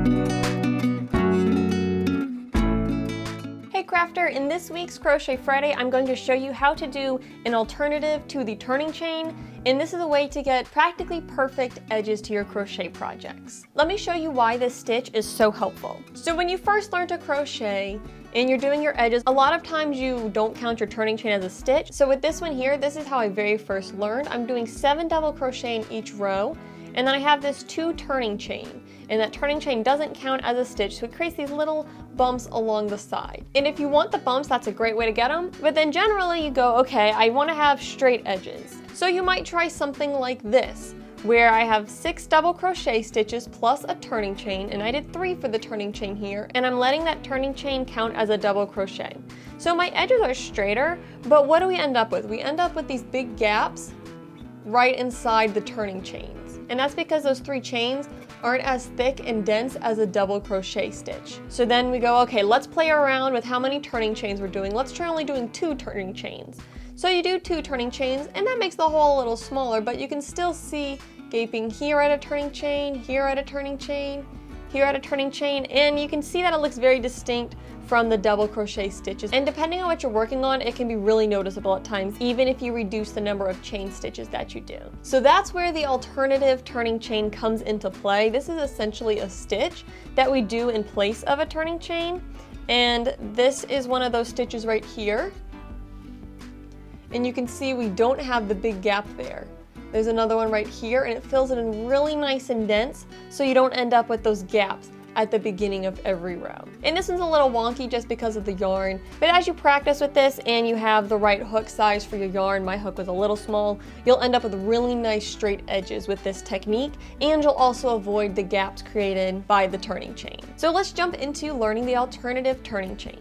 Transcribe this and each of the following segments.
Hey crafter, in this week's Crochet Friday, I'm going to show you how to do an alternative to the turning chain, and this is a way to get practically perfect edges to your crochet projects. Let me show you why this stitch is so helpful. So when you first learn to crochet and you're doing your edges, a lot of times you don't count your turning chain as a stitch. So with this one here, this is how I very first learned. I'm doing 7 double crochet in each row, and then I have this 2 turning chain, and that turning chain doesn't count as a stitch, so it creates these little bumps along the side. And if you want the bumps, that's a great way to get them, but then generally you go, okay, I want to have straight edges. So you might try something like this, where I have 6 double crochet stitches plus a turning chain, and I did 3 for the turning chain here, and I'm letting that turning chain count as a double crochet. So my edges are straighter, but what do we end up with? We end up with these big gaps right inside the turning chains. And that's because those 3 chains aren't as thick and dense as a double crochet stitch. So then we go, okay, let's play around with how many turning chains we're doing. Let's try only doing 2 turning chains. So you do 2 turning chains, and that makes the hole a little smaller, but you can still see gaping here at a turning chain, here at a turning chain, here at a turning chain, and you can see that it looks very distinct from the double crochet stitches. And depending on what you're working on, it can be really noticeable at times, even if you reduce the number of chain stitches that you do. So that's where the alternative turning chain comes into play. This is essentially a stitch that we do in place of a turning chain, and this is one of those stitches right here. And you can see we don't have the big gap there. There's another one right here, and it fills it in really nice and dense, so you don't end up with those gaps at the beginning of every row. And this one's a little wonky just because of the yarn, but as you practice with this and you have the right hook size for your yarn, my hook was a little small, you'll end up with really nice straight edges with this technique, and you'll also avoid the gaps created by the turning chain. So let's jump into learning the alternative turning chain.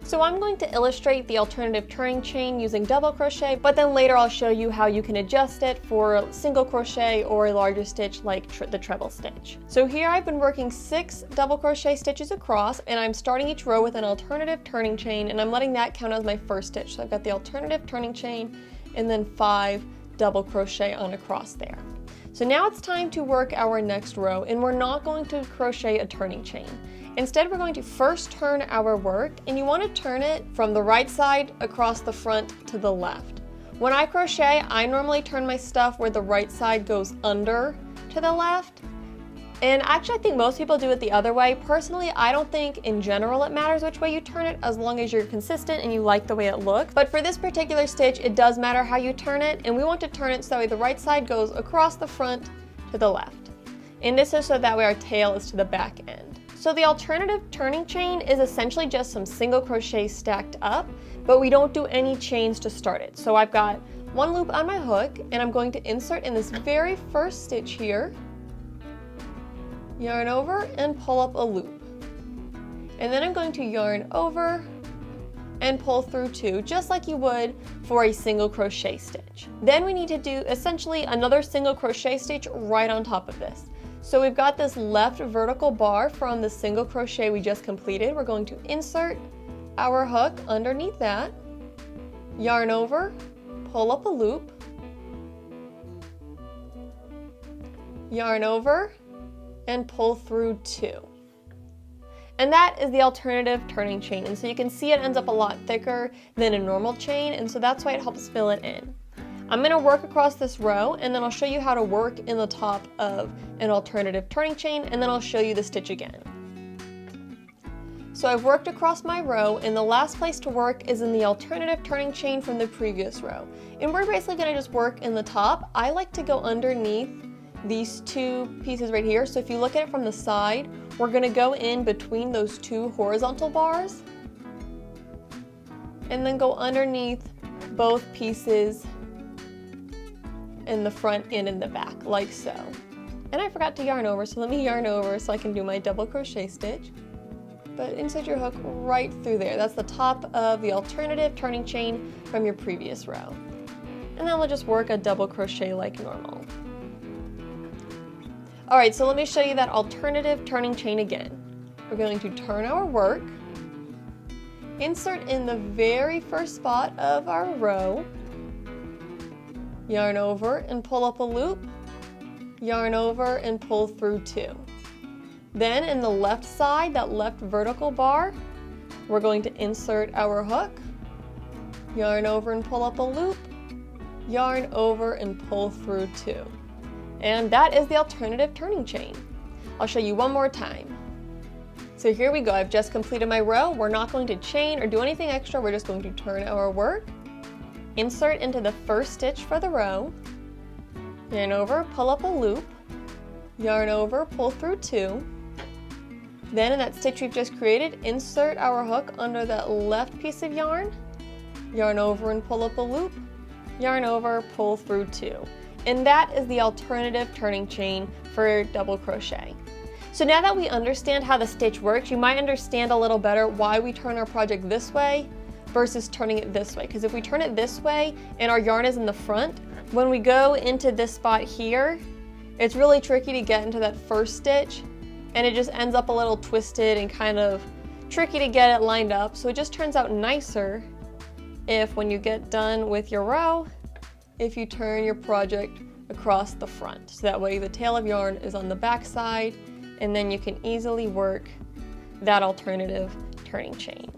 So I'm going to illustrate the alternative turning chain using double crochet, but then later I'll show you how you can adjust it for single crochet or a larger stitch like the treble stitch. So here I've been working 6 double crochet stitches across, and I'm starting each row with an alternative turning chain, and I'm letting that count as my first stitch. So I've got the alternative turning chain and then 5 double crochet on across there. So now it's time to work our next row, and we're not going to crochet a turning chain. Instead, we're going to first turn our work, and you want to turn it from the right side across the front to the left. When I crochet, I normally turn my stuff where the right side goes under to the left. And actually, I think most people do it the other way. Personally, I don't think in general it matters which way you turn it, as long as you're consistent and you like the way it looks. But for this particular stitch, it does matter how you turn it, and we want to turn it so the right side goes across the front to the left. And this is so that way our tail is to the back end. So the alternative turning chain is essentially just some single crochet stacked up, but we don't do any chains to start it. So I've got 1 loop on my hook, and I'm going to insert in this very first stitch here, yarn over and pull up a loop. And then I'm going to yarn over and pull through 2, just like you would for a single crochet stitch. Then we need to do essentially another single crochet stitch right on top of this. So we've got this left vertical bar from the single crochet we just completed. We're going to insert our hook underneath that, yarn over, pull up a loop, yarn over, and pull through 2. And that is the alternative turning chain. And so you can see it ends up a lot thicker than a normal chain, and so that's why it helps fill it in. I'm going to work across this row, and then I'll show you how to work in the top of an alternative turning chain, and then I'll show you the stitch again. So I've worked across my row, and the last place to work is in the alternative turning chain from the previous row. And we're basically going to just work in the top. I like to go underneath these 2 pieces right here. So if you look at it from the side, we're going to go in between those 2 horizontal bars, and then go underneath both pieces in the front and in the back, like so. And I forgot to yarn over, so let me yarn over so I can do my double crochet stitch. But insert your hook right through there. That's the top of the alternative turning chain from your previous row. And then we'll just work a double crochet like normal. Alright, so let me show you that alternative turning chain again. We're going to turn our work, insert in the very first spot of our row, yarn over and pull up a loop, yarn over and pull through 2. Then in the left side, that left vertical bar, we're going to insert our hook, yarn over and pull up a loop, yarn over and pull through 2. And that is the alternative turning chain. I'll show you one more time. So here we go, I've just completed my row. We're not going to chain or do anything extra, we're just going to turn our work, insert into the first stitch for the row, yarn over, pull up a loop, yarn over, pull through 2. Then in that stitch we've just created, insert our hook under that left piece of yarn, yarn over and pull up a loop, yarn over, pull through 2. And that is the alternative turning chain for double crochet. So now that we understand how the stitch works, you might understand a little better why we turn our project this way versus turning it this way. Because if we turn it this way and our yarn is in the front, when we go into this spot here, it's really tricky to get into that first stitch, and it just ends up a little twisted and kind of tricky to get it lined up. So it just turns out nicer if when you get done with your row, if you turn your project across the front. So that way the tail of yarn is on the back side, and then you can easily work that alternative turning chain.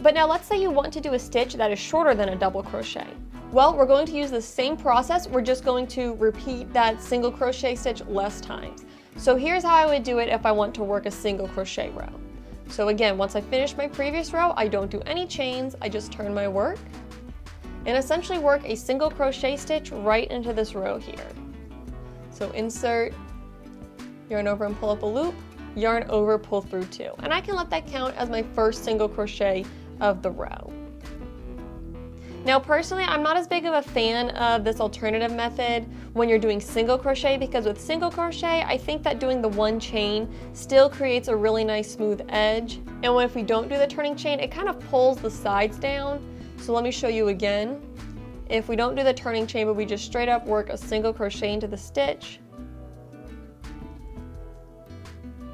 But now let's say you want to do a stitch that is shorter than a double crochet. Well, we're going to use the same process, we're just going to repeat that single crochet stitch less times. So here's how I would do it if I want to work a single crochet row. So again, once I finish my previous row, I don't do any chains, I just turn my work and essentially work a single crochet stitch right into this row here. So insert, yarn over and pull up a loop, yarn over, pull through 2. And I can let that count as my first single crochet of the row. Now personally, I'm not as big of a fan of this alternative method when you're doing single crochet, because with single crochet, I think that doing the one chain still creates a really nice smooth edge. And if we don't do the turning chain, it kind of pulls the sides down. So let me show you again. If we don't do the turning chain, but we just straight up work a single crochet into the stitch,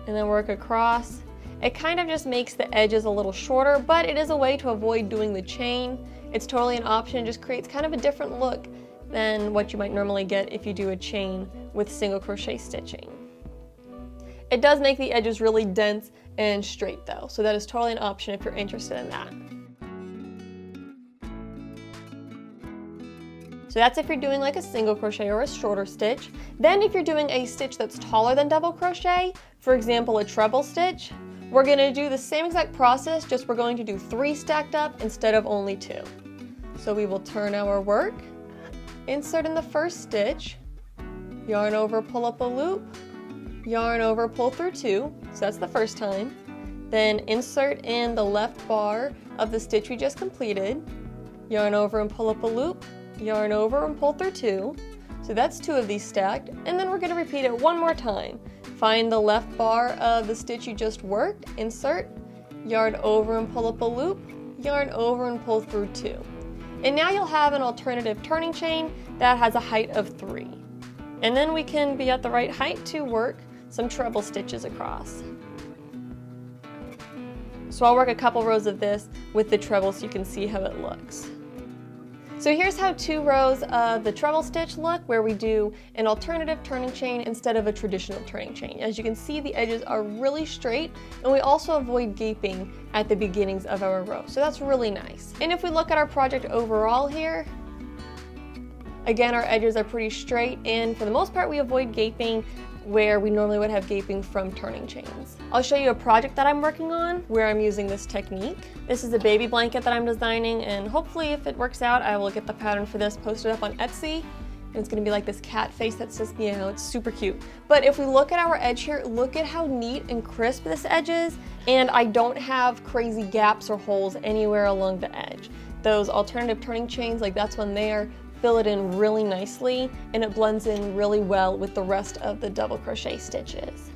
and then work across, it kind of just makes the edges a little shorter, but it is a way to avoid doing the chain. It's totally an option, it just creates kind of a different look than what you might normally get if you do a chain with single crochet stitching. It does make the edges really dense and straight though, so that is totally an option if you're interested in that. So that's if you're doing like a single crochet or a shorter stitch. Then if you're doing a stitch that's taller than double crochet, for example a treble stitch, we're going to do the same exact process, just we're going to do 3 stacked up instead of only 2. So we will turn our work, insert in the first stitch, yarn over, pull up a loop, yarn over, pull through 2, so that's the first time. Then insert in the left bar of the stitch we just completed, yarn over and pull up a loop, yarn over and pull through 2. So that's 2 of these stacked, and then we're going to repeat it one more time. Find the left bar of the stitch you just worked, insert, yarn over and pull up a loop, yarn over and pull through 2. And now you'll have an alternative turning chain that has a height of 3. And then we can be at the right height to work some treble stitches across. So I'll work a couple rows of this with the treble so you can see how it looks. So here's how 2 rows of the treble stitch look, where we do an alternative turning chain instead of a traditional turning chain. As you can see, the edges are really straight, and we also avoid gaping at the beginnings of our row. So that's really nice. And if we look at our project overall here, again, our edges are pretty straight, and for the most part, we avoid gaping where we normally would have gaping from turning chains. I'll show you a project that I'm working on where I'm using this technique. This is a baby blanket that I'm designing, and hopefully if it works out, I will get the pattern for this posted up on Etsy. And it's gonna be like this cat face that says meow. It's super cute. But if we look at our edge here, look at how neat and crisp this edge is, and I don't have crazy gaps or holes anywhere along the edge. Those alternative turning chains, like that's when they are, fill it in really nicely, and it blends in really well with the rest of the double crochet stitches.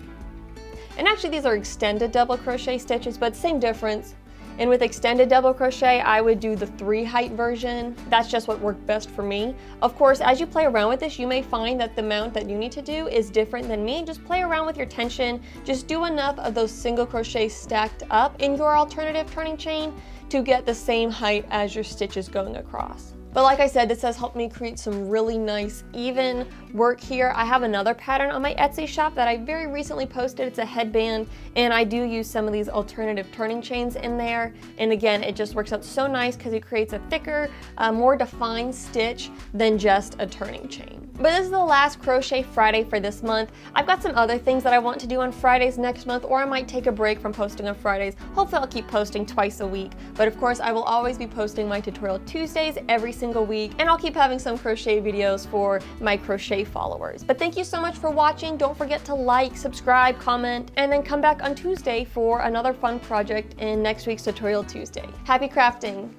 And actually these are extended double crochet stitches, but same difference. And with extended double crochet, I would do the 3 height version. That's just what worked best for me. Of course, as you play around with this, you may find that the amount that you need to do is different than me. Just play around with your tension. Just do enough of those single crochets stacked up in your alternative turning chain to get the same height as your stitches going across. But like I said, this has helped me create some really nice, even work here. I have another pattern on my Etsy shop that I very recently posted. It's a headband, and I do use some of these alternative turning chains in there. And again, it just works out so nice because it creates a thicker, more defined stitch than just a turning chain. But this is the last Crochet Friday for this month. I've got some other things that I want to do on Fridays next month, or I might take a break from posting on Fridays. Hopefully I'll keep posting twice a week. But of course, I will always be posting my tutorial Tuesdays every single week, and I'll keep having some crochet videos for my crochet followers. But thank you so much for watching. Don't forget to like, subscribe, comment, and then come back on Tuesday for another fun project in next week's Tutorial Tuesday. Happy crafting!